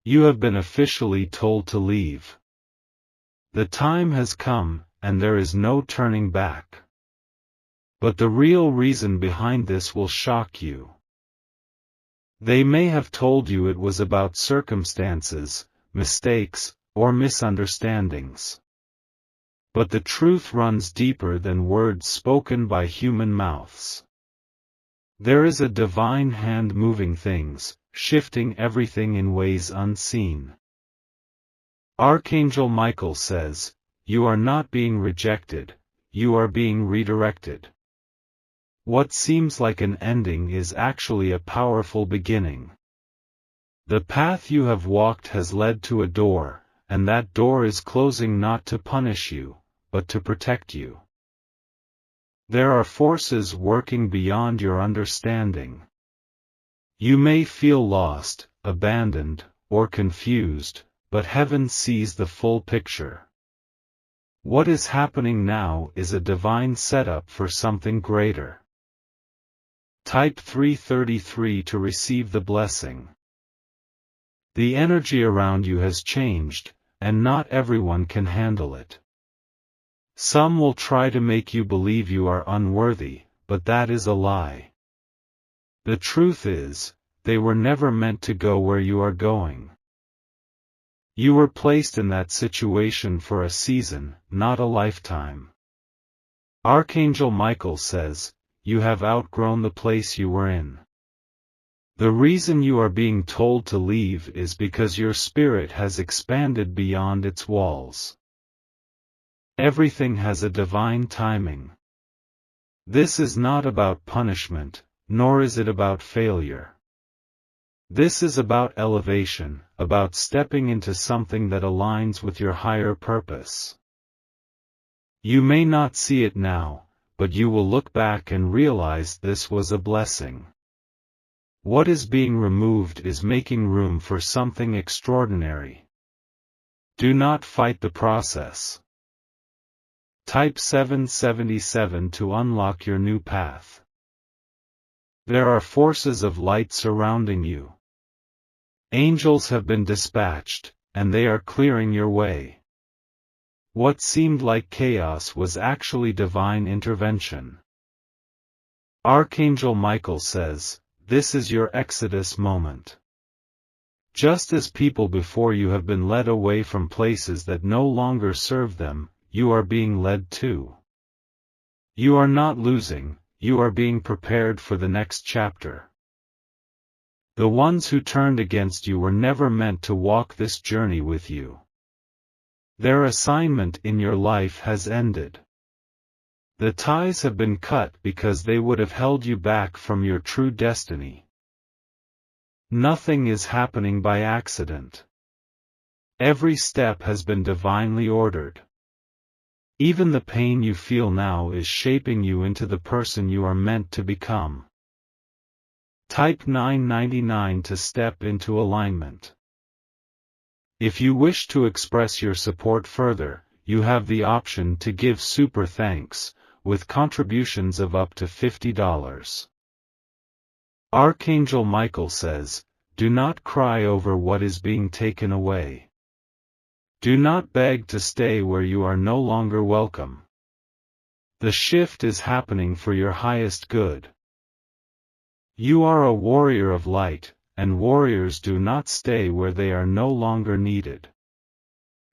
You have been officially told to leave. The time has come, and there is no turning back. But the real reason behind this will shock you. They may have told you it was about circumstances, mistakes, or misunderstandings. But the truth runs deeper than words spoken by human mouths. There is a divine hand moving things, shifting everything in ways unseen. Archangel Michael says, "You are not being rejected, you are being redirected." What seems like an ending is actually a powerful beginning. The path you have walked has led to a door, and that door is closing not to punish you, but to protect you. There are forces working beyond your understanding. You may feel lost, abandoned, or confused, but heaven sees the full picture. What is happening now is a divine setup for something greater. Type 333 to receive the blessing. The energy around you has changed, and not everyone can handle it. Some will try to make you believe you are unworthy, but that is a lie. The truth is, they were never meant to go where you are going. You were placed in that situation for a season, not a lifetime. Archangel Michael says, "You have outgrown the place you were in." The reason you are being told to leave is because your spirit has expanded beyond its walls. Everything has a divine timing. This is not about punishment, nor is it about failure. This is about elevation, about stepping into something that aligns with your higher purpose. You may not see it now, but you will look back and realize this was a blessing. What is being removed is making room for something extraordinary. Do not fight the process. Type 777 to unlock your new path. There are forces of light surrounding you. Angels have been dispatched, and they are clearing your way. What seemed like chaos was actually divine intervention. Archangel Michael says, "This is your exodus moment." Just as people before you have been led away from places that no longer serve them, you are being led too. You are not losing, you are being prepared for the next chapter. The ones who turned against you were never meant to walk this journey with you. Their assignment in your life has ended. The ties have been cut because they would have held you back from your true destiny. Nothing is happening by accident. Every step has been divinely ordered. Even the pain you feel now is shaping you into the person you are meant to become. Type 999 to step into alignment. If you wish to express your support further, you have the option to give super thanks, with contributions of up to $50. Archangel Michael says, "Do not cry over what is being taken away. Do not beg to stay where you are no longer welcome. The shift is happening for your highest good. You are a warrior of light, and warriors do not stay where they are no longer needed.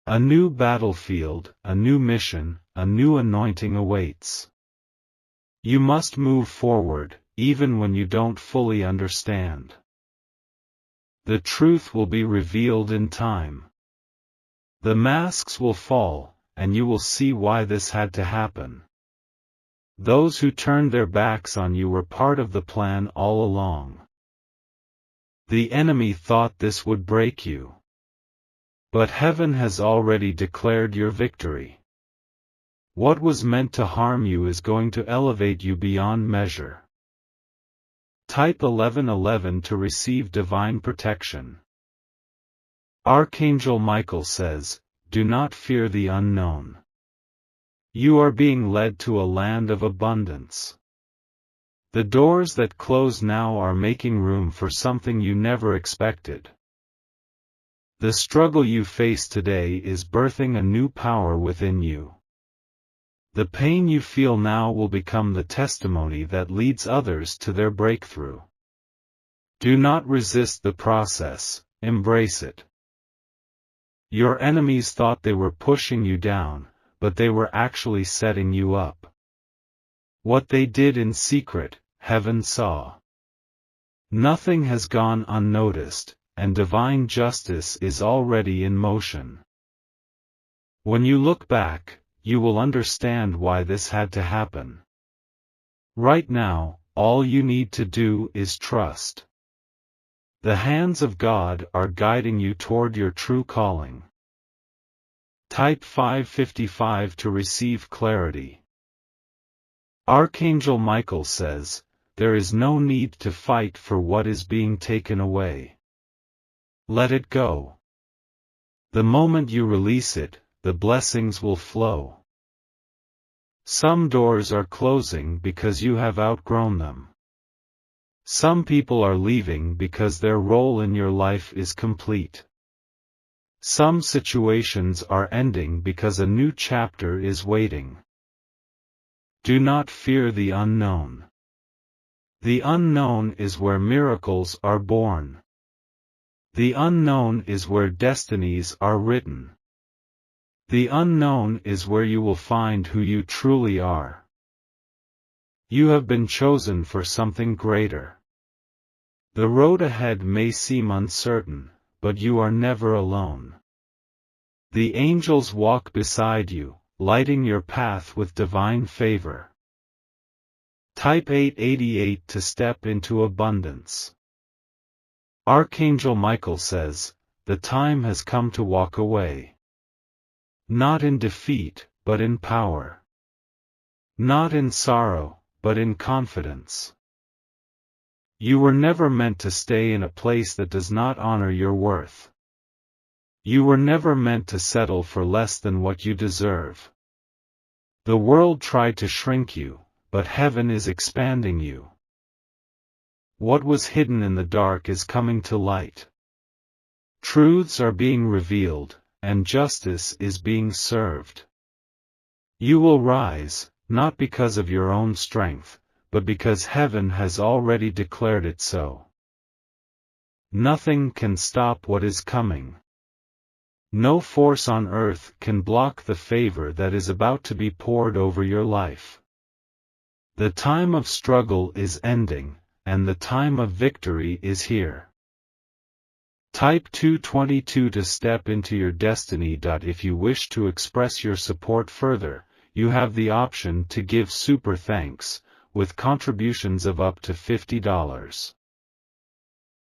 A new battlefield, a new mission, a new anointing awaits. You must move forward, even when you don't fully understand. The truth will be revealed in time. The masks will fall, and you will see why this had to happen. Those who turned their backs on you were part of the plan all along. The enemy thought this would break you. But heaven has already declared your victory. What was meant to harm you is going to elevate you beyond measure. Type 1111 to receive divine protection. Archangel Michael says, "Do not fear the unknown. You are being led to a land of abundance. The doors that close now are making room for something you never expected. The struggle you face today is birthing a new power within you. The pain you feel now will become the testimony that leads others to their breakthrough. Do not resist the process, embrace it. Your enemies thought they were pushing you down, but they were actually setting you up. What they did in secret, heaven saw. Nothing has gone unnoticed, and divine justice is already in motion. When you look back, you will understand why this had to happen. Right now, all you need to do is trust. The hands of God are guiding you toward your true calling. Type 555 to receive clarity. Archangel Michael says, there is no need to fight for what is being taken away. Let it go. The moment you release it, the blessings will flow. Some doors are closing because you have outgrown them. Some people are leaving because their role in your life is complete. Some situations are ending because a new chapter is waiting. Do not fear the unknown. The unknown is where miracles are born. The unknown is where destinies are written. The unknown is where you will find who you truly are. You have been chosen for something greater. The road ahead may seem uncertain, but you are never alone. The angels walk beside you, lighting your path with divine favor. Type 888 to step into abundance. Archangel Michael says, the time has come to walk away. Not in defeat, but in power. Not in sorrow, but in confidence. You were never meant to stay in a place that does not honor your worth. You were never meant to settle for less than what you deserve. The world tried to shrink you, but heaven is expanding you. What was hidden in the dark is coming to light. Truths are being revealed, and justice is being served. You will rise, not because of your own strength, but because heaven has already declared it so. Nothing can stop what is coming. No force on earth can block the favor that is about to be poured over your life. The time of struggle is ending, and the time of victory is here. Type 222 to step into your destiny. If you wish to express your support further, you have the option to give super thanks, with contributions of up to $50.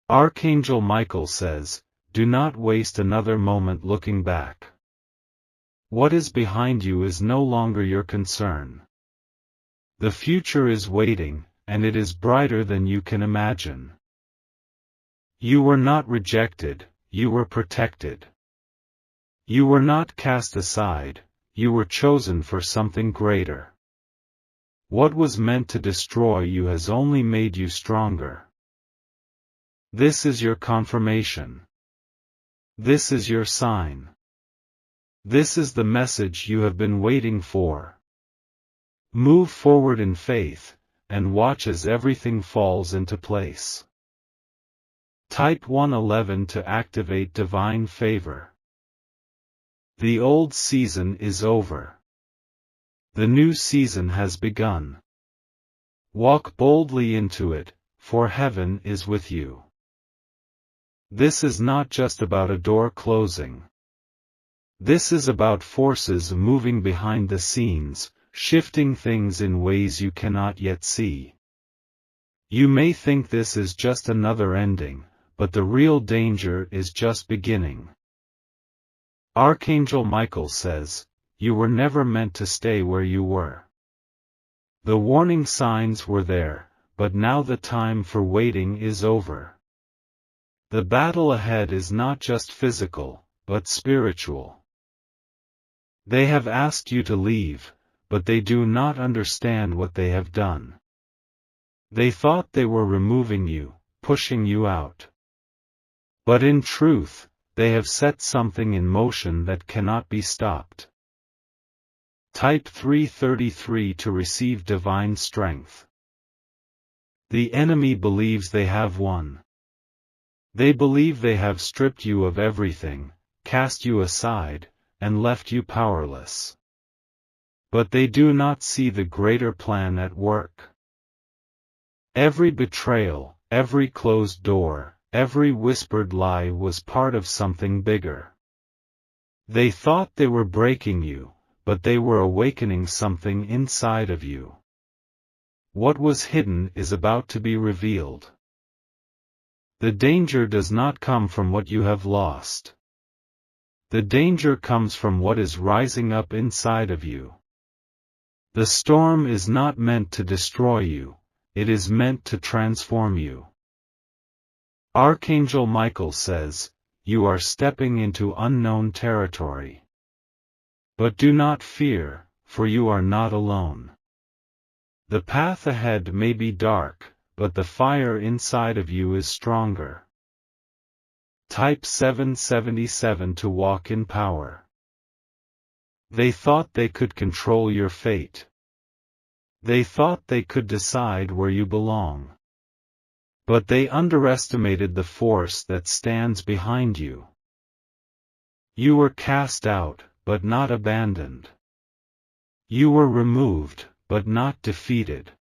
Archangel Michael says, do not waste another moment looking back. What is behind you is no longer your concern. The future is waiting, and it is brighter than you can imagine. You were not rejected, you were protected. You were not cast aside, you were chosen for something greater. What was meant to destroy you has only made you stronger. This is your confirmation. This is your sign. This is the message you have been waiting for. Move forward in faith, and watch as everything falls into place. Type 111 to activate divine favor. The old season is over. The new season has begun. Walk boldly into it, for heaven is with you. This is not just about a door closing. This is about forces moving behind the scenes, shifting things in ways you cannot yet see. You may think this is just another ending, but the real danger is just beginning. Archangel Michael says, you were never meant to stay where you were. The warning signs were there, but now the time for waiting is over. The battle ahead is not just physical, but spiritual. They have asked you to leave, but they do not understand what they have done. They thought they were removing you, pushing you out. But in truth, they have set something in motion that cannot be stopped. Type 333 to receive divine strength. The enemy believes they have won. They believe they have stripped you of everything, cast you aside, and left you powerless. But they do not see the greater plan at work. Every betrayal, every closed door, every whispered lie was part of something bigger. They thought they were breaking you, but they were awakening something inside of you. What was hidden is about to be revealed. The danger does not come from what you have lost. The danger comes from what is rising up inside of you. The storm is not meant to destroy you, it is meant to transform you. Archangel Michael says, you are stepping into unknown territory. But do not fear, for you are not alone. The path ahead may be dark, but the fire inside of you is stronger. Type 777 to walk in power. They thought they could control your fate. They thought they could decide where you belong. But they underestimated the force that stands behind you. You were cast out, but not abandoned. You were removed, but not defeated.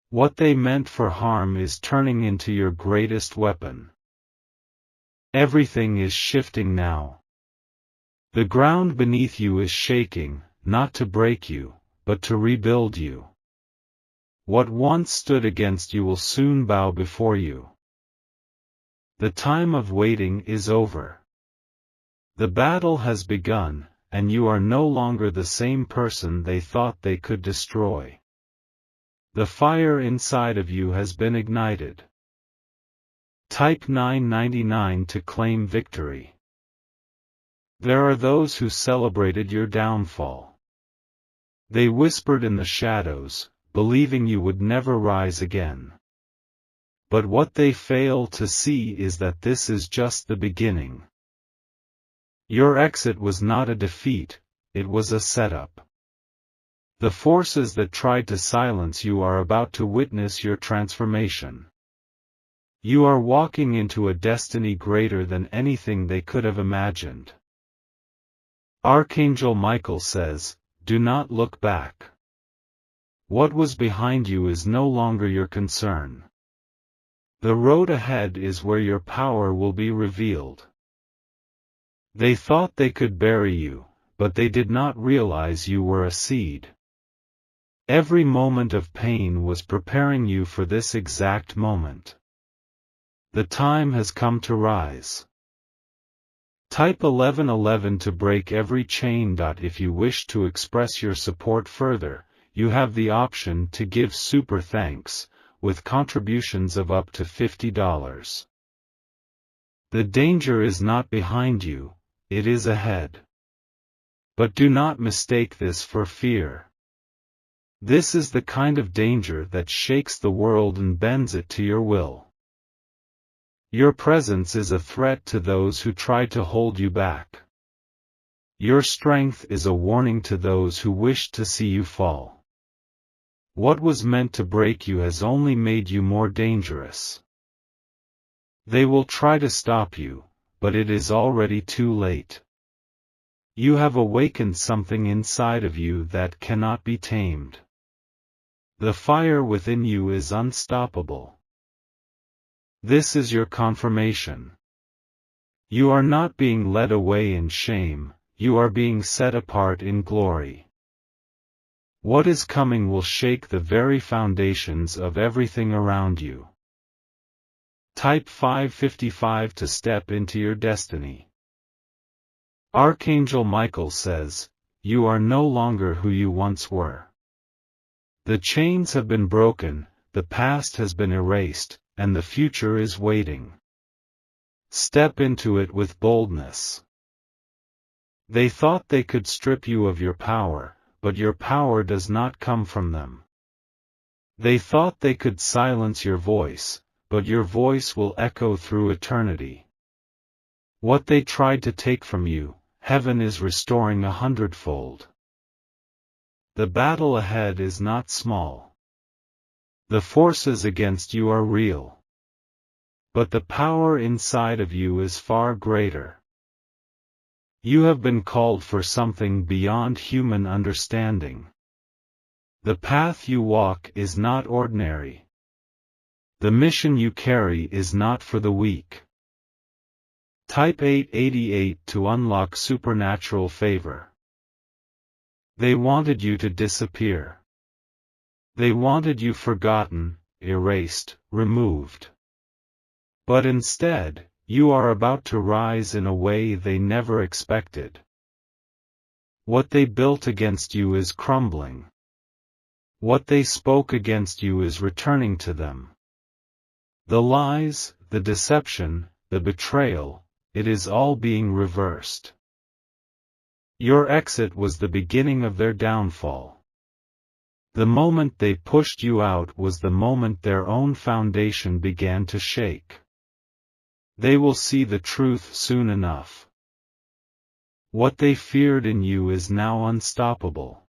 What they meant for harm is turning into your greatest weapon. Everything is shifting now. The ground beneath you is shaking, not to break you, but to rebuild you. What once stood against you will soon bow before you. The time of waiting is over. The battle has begun, and you are no longer the same person they thought they could destroy. The fire inside of you has been ignited. Type 999 to claim victory. There are those who celebrated your downfall. They whispered in the shadows, believing you would never rise again. But what they fail to see is that this is just the beginning. Your exit was not a defeat, it was a setup. The forces that tried to silence you are about to witness your transformation. You are walking into a destiny greater than anything they could have imagined. Archangel Michael says, do not look back. What was behind you is no longer your concern. The road ahead is where your power will be revealed. They thought they could bury you, but they did not realize you were a seed. Every moment of pain was preparing you for this exact moment. The time has come to rise. Type 1111 to break every chain. If you wish to express your support further, you have the option to give super thanks, with contributions of up to $50. The danger is not behind you, it is ahead. But do not mistake this for fear. This is the kind of danger that shakes the world and bends it to your will. Your presence is a threat to those who try to hold you back. Your strength is a warning to those who wish to see you fall. What was meant to break you has only made you more dangerous. They will try to stop you, but it is already too late. You have awakened something inside of you that cannot be tamed. The fire within you is unstoppable. This is your confirmation. You are not being led away in shame, you are being set apart in glory. What is coming will shake the very foundations of everything around you. Type 555 to step into your destiny. Archangel Michael says, you are no longer who you once were. The chains have been broken, the past has been erased, and the future is waiting. Step into it with boldness. They thought they could strip you of your power, but your power does not come from them. They thought they could silence your voice, but your voice will echo through eternity. What they tried to take from you, heaven is restoring 100-fold. The battle ahead is not small. The forces against you are real. But the power inside of you is far greater. You have been called for something beyond human understanding. The path you walk is not ordinary. The mission you carry is not for the weak. Type 888 to unlock supernatural favor. They wanted you to disappear. They wanted you forgotten, erased, removed. But instead, you are about to rise in a way they never expected. What they built against you is crumbling. What they spoke against you is returning to them. The lies, the deception, the betrayal, it is all being reversed. Your exit was the beginning of their downfall. The moment they pushed you out was the moment their own foundation began to shake. They will see the truth soon enough. What they feared in you is now unstoppable.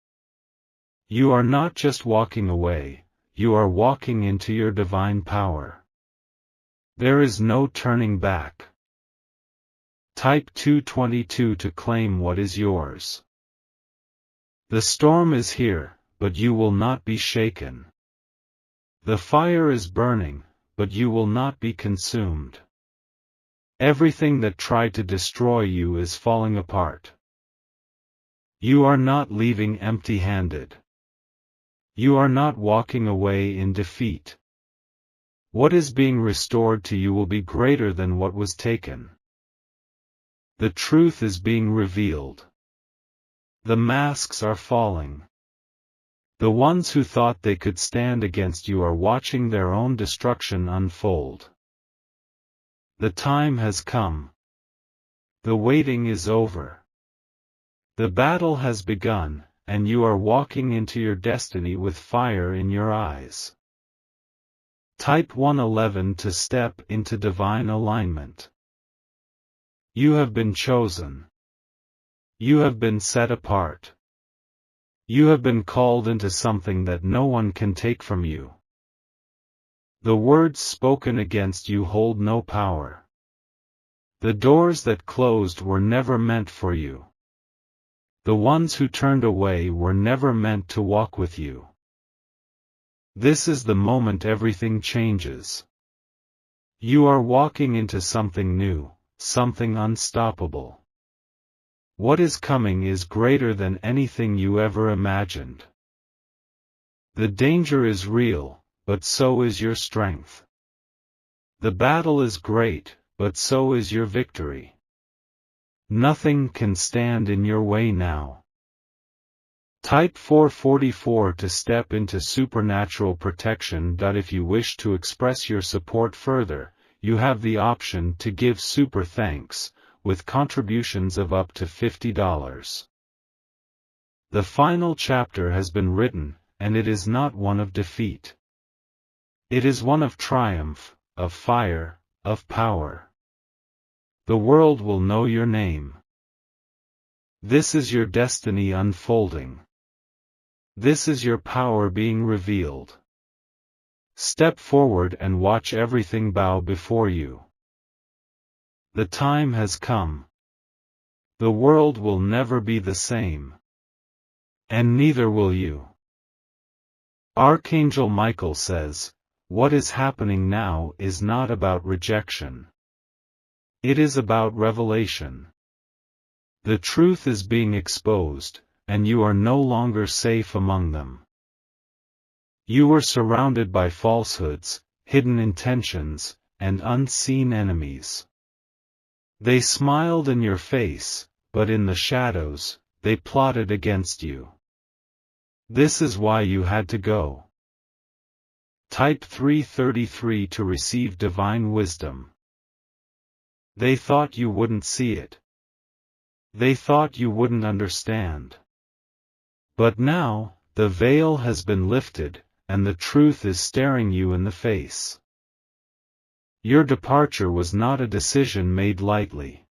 You are not just walking away, you are walking into your divine power. There is no turning back. Type 222 to claim what is yours. The storm is here, but you will not be shaken. The fire is burning, but you will not be consumed. Everything that tried to destroy you is falling apart. You are not leaving empty-handed. You are not walking away in defeat. What is being restored to you will be greater than what was taken. The truth is being revealed. The masks are falling. The ones who thought they could stand against you are watching their own destruction unfold. The time has come. The waiting is over. The battle has begun, and you are walking into your destiny with fire in your eyes. Type 111 to step into divine alignment. You have been chosen. You have been set apart. You have been called into something that no one can take from you. The words spoken against you hold no power. The doors that closed were never meant for you. The ones who turned away were never meant to walk with you. This is the moment everything changes. You are walking into something new, something unstoppable. What is coming is greater than anything you ever imagined. The danger is real, but so is your strength. The battle is great, but so is your victory. Nothing can stand in your way now. Type 444 to step into supernatural protection. If you wish to express your support further, you have the option to give super thanks, with contributions of up to $50. The final chapter has been written, and it is not one of defeat. It is one of triumph, of fire, of power. The world will know your name. This is your destiny unfolding. This is your power being revealed. Step forward and watch everything bow before you. The time has come. The world will never be the same. And neither will you. Archangel Michael says, what is happening now is not about rejection. It is about revelation. The truth is being exposed, and you are no longer safe among them. You were surrounded by falsehoods, hidden intentions, and unseen enemies. They smiled in your face, but in the shadows, they plotted against you. This is why you had to go. Type 333 to receive divine wisdom. They thought you wouldn't see it. They thought you wouldn't understand. But now, the veil has been lifted, and the truth is staring you in the face. Your departure was not a decision made lightly.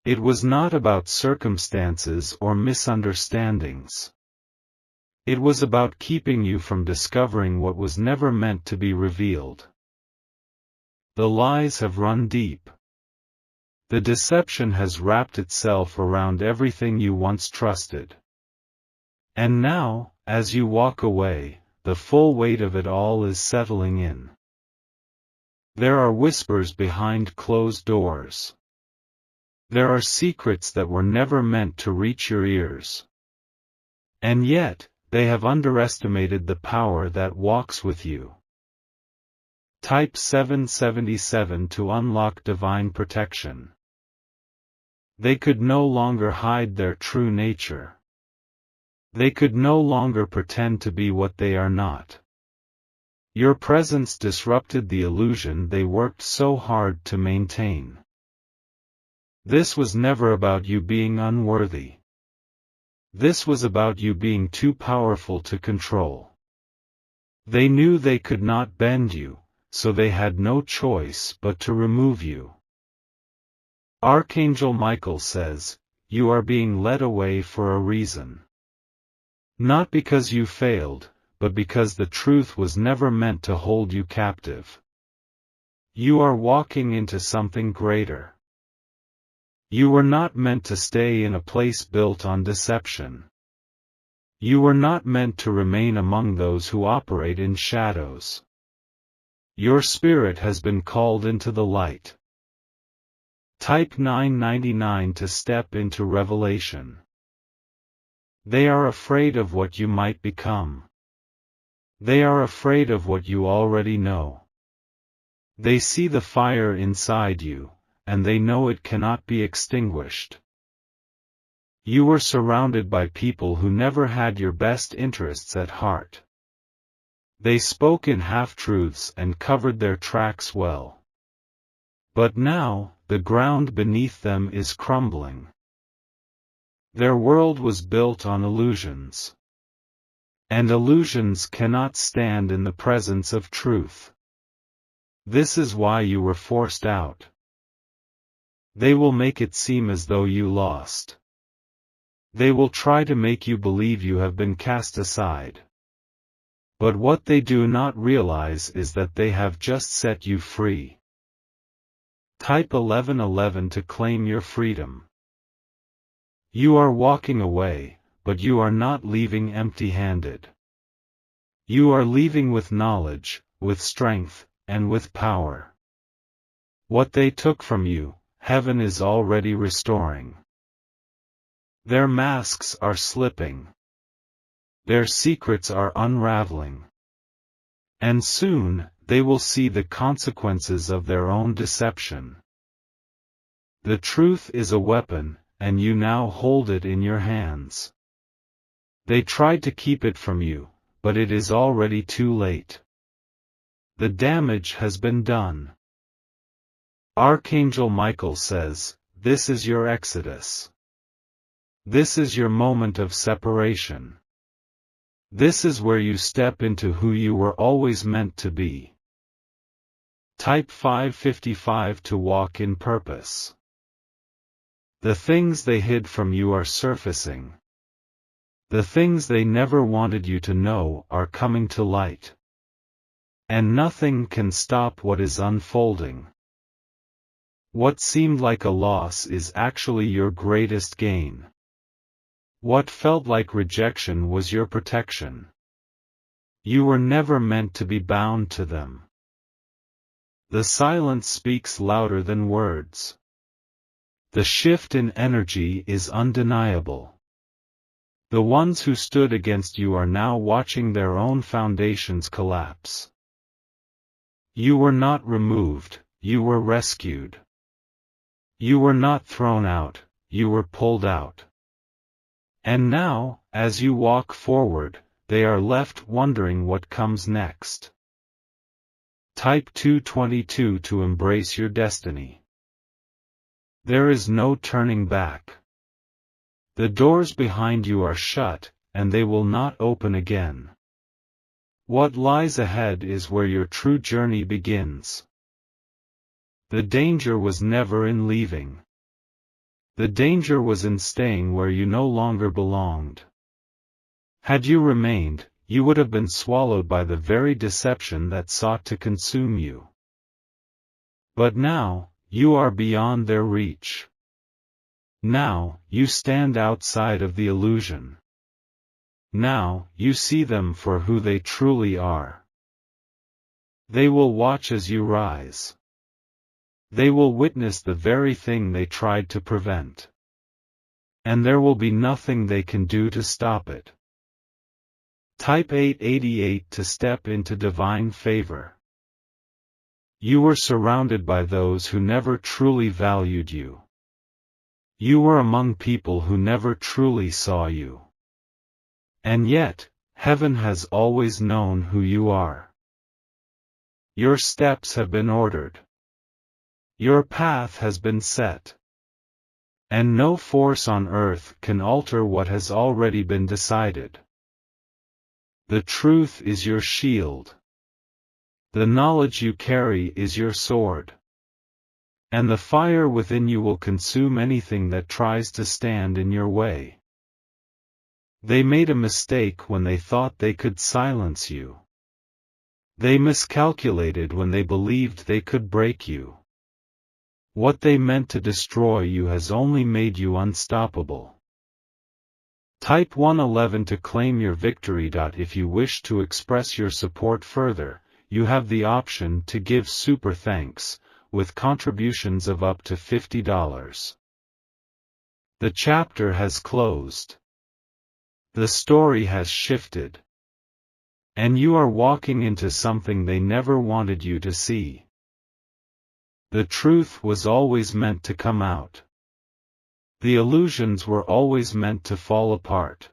It was not about circumstances or misunderstandings. It was about keeping you from discovering what was never meant to be revealed. The lies have run deep. The deception has wrapped itself around everything you once trusted. And now, as you walk away, the full weight of it all is settling in. There are whispers behind closed doors. There are secrets that were never meant to reach your ears. And yet, they have underestimated the power that walks with you. Type 777 to unlock divine protection. They could no longer hide their true nature. They could no longer pretend to be what they are not. Your presence disrupted the illusion they worked so hard to maintain. This was never about you being unworthy. This was about you being too powerful to control. They knew they could not bend you, so they had no choice but to remove you. Archangel Michael says, you are being led away for a reason. Not because you failed, but because the truth was never meant to hold you captive. You are walking into something greater. You were not meant to stay in a place built on deception. You were not meant to remain among those who operate in shadows. Your spirit has been called into the light. Type 999 to step into revelation. They are afraid of what you might become. They are afraid of what you already know. They see the fire inside you, and they know it cannot be extinguished. You were surrounded by people who never had your best interests at heart. They spoke in half-truths and covered their tracks well. But now, the ground beneath them is crumbling. Their world was built on illusions. And illusions cannot stand in the presence of truth. This is why you were forced out. They will make it seem as though you lost. They will try to make you believe you have been cast aside. But what they do not realize is that they have just set you free. Type 1111 to claim your freedom. You are walking away, but you are not leaving empty-handed. You are leaving with knowledge, with strength, and with power. What they took from you, heaven is already restoring. Their masks are slipping. Their secrets are unraveling. And soon, they will see the consequences of their own deception. The truth is a weapon, and you now hold it in your hands. They tried to keep it from you, but it is already too late. The damage has been done. Archangel Michael says, this is your exodus. This is your moment of separation. This is where you step into who you were always meant to be. Type 555 to walk in purpose. The things they hid from you are surfacing. The things they never wanted you to know are coming to light. And nothing can stop what is unfolding. What seemed like a loss is actually your greatest gain. What felt like rejection was your protection. You were never meant to be bound to them. The silence speaks louder than words. The shift in energy is undeniable. The ones who stood against you are now watching their own foundations collapse. You were not removed, you were rescued. You were not thrown out, you were pulled out. And now, as you walk forward, they are left wondering what comes next. Type 222 to embrace your destiny. There is no turning back. The doors behind you are shut, and they will not open again. What lies ahead is where your true journey begins. The danger was never in leaving. The danger was in staying where you no longer belonged. Had you remained, you would have been swallowed by the very deception that sought to consume you. But now, you are beyond their reach. Now, you stand outside of the illusion. Now, you see them for who they truly are. They will watch as you rise. They will witness the very thing they tried to prevent. And there will be nothing they can do to stop it. Type 888 to step into divine favor. You were surrounded by those who never truly valued you. You were among people who never truly saw you. And yet, heaven has always known who you are. Your steps have been ordered. Your path has been set. And no force on earth can alter what has already been decided. The truth is your shield. The knowledge you carry is your sword. And the fire within you will consume anything that tries to stand in your way. They made a mistake when they thought they could silence you. They miscalculated when they believed they could break you. What they meant to destroy you has only made you unstoppable. Type 111 to claim your victory. If you wish to express your support further, you have the option to give super thanks, with contributions of up to $50. The chapter has closed. The story has shifted. And you are walking into something they never wanted you to see. The truth was always meant to come out. The illusions were always meant to fall apart.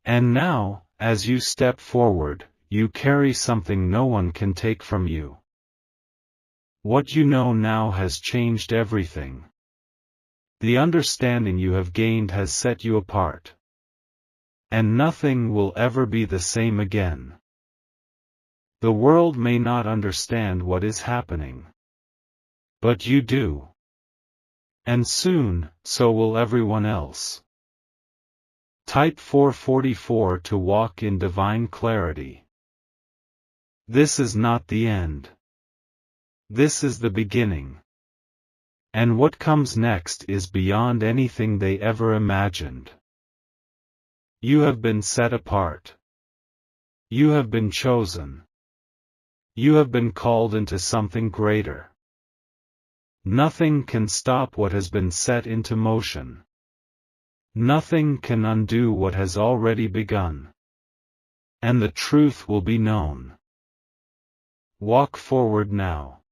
And now, as you step forward, you carry something no one can take from you. What you know now has changed everything. The understanding you have gained has set you apart. And nothing will ever be the same again. The world may not understand what is happening. But you do. And soon, so will everyone else. Type 444 to walk in divine clarity. This is not the end. This is the beginning. And what comes next is beyond anything they ever imagined. You have been set apart. You have been chosen. You have been called into something greater. Nothing can stop what has been set into motion. Nothing can undo what has already begun. And the truth will be known. Walk forward now.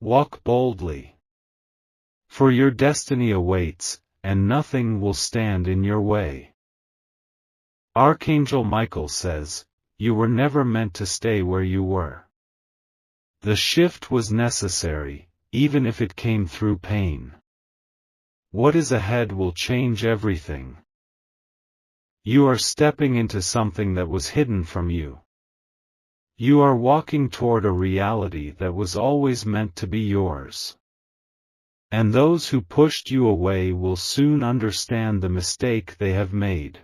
Walk boldly. For your destiny awaits, and nothing will stand in your way. Archangel Michael says, you were never meant to stay where you were. The shift was necessary, even if it came through pain. What is ahead will change everything. You are stepping into something that was hidden from you. You are walking toward a reality that was always meant to be yours. And those who pushed you away will soon understand the mistake they have made.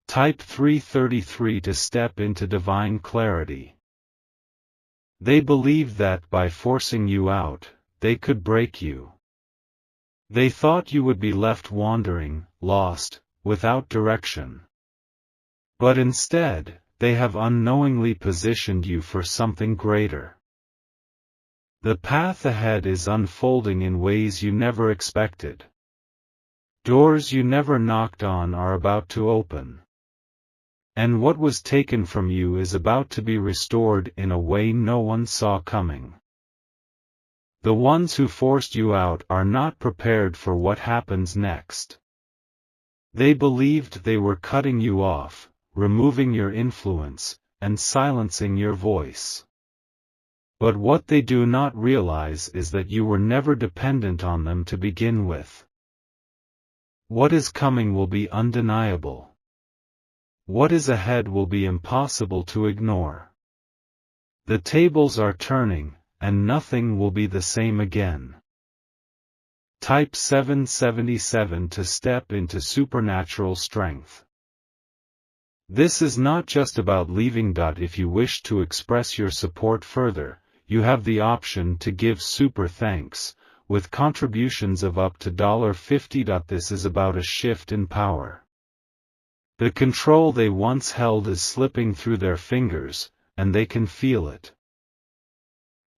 Type 333 to step into divine clarity. They believed that by forcing you out, they could break you. They thought you would be left wandering, lost, without direction. But instead, they have unknowingly positioned you for something greater. The path ahead is unfolding in ways you never expected. Doors you never knocked on are about to open. And what was taken from you is about to be restored in a way no one saw coming. The ones who forced you out are not prepared for what happens next. They believed they were cutting you off, removing your influence, and silencing your voice. But what they do not realize is that you were never dependent on them to begin with. What is coming will be undeniable. What is ahead will be impossible to ignore. The tables are turning, and nothing will be the same again. Type 777 to step into supernatural strength. This is not just about leaving. If you wish to express your support further, you have the option to give super thanks, with contributions of up to $50. This is about a shift in power. The control they once held is slipping through their fingers, and they can feel it.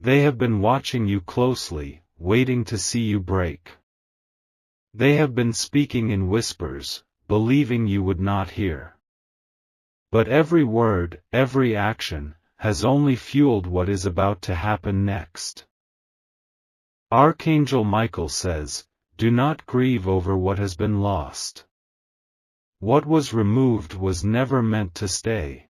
They have been watching you closely, waiting to see you break. They have been speaking in whispers, believing you would not hear. But every word, every action, has only fueled what is about to happen next. Archangel Michael says, "Do not grieve over what has been lost. What was removed was never meant to stay."